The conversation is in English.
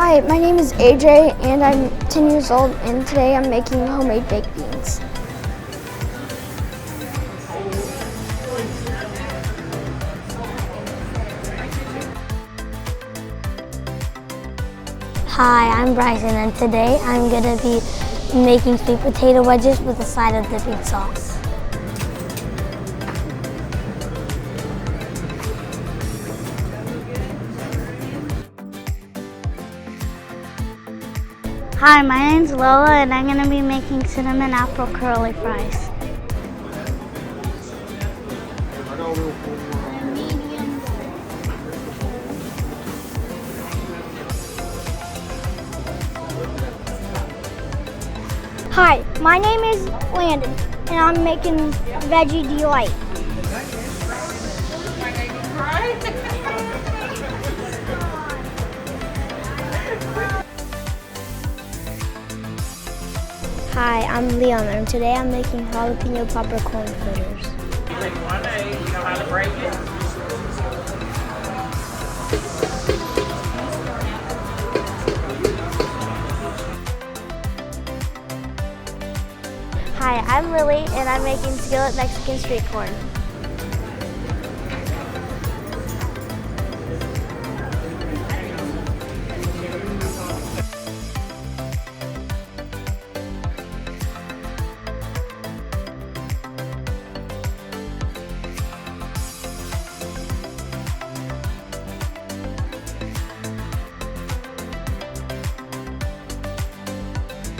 Hi, my name is AJ and I'm 10 years old and today I'm making homemade baked beans. Hi, I'm Bryson and today I'm going to be making sweet potato wedges with a side of dipping sauce. Hi, my name's Lola and I'm going to be making cinnamon apple curly fries. Hi, my name is Landon, and I'm making Veggie Delight. Hi, I'm Leon and today I'm making jalapeno popcorn fritters. One day, you know how to break it? Hi, I'm Lily and I'm making skillet Mexican street corn.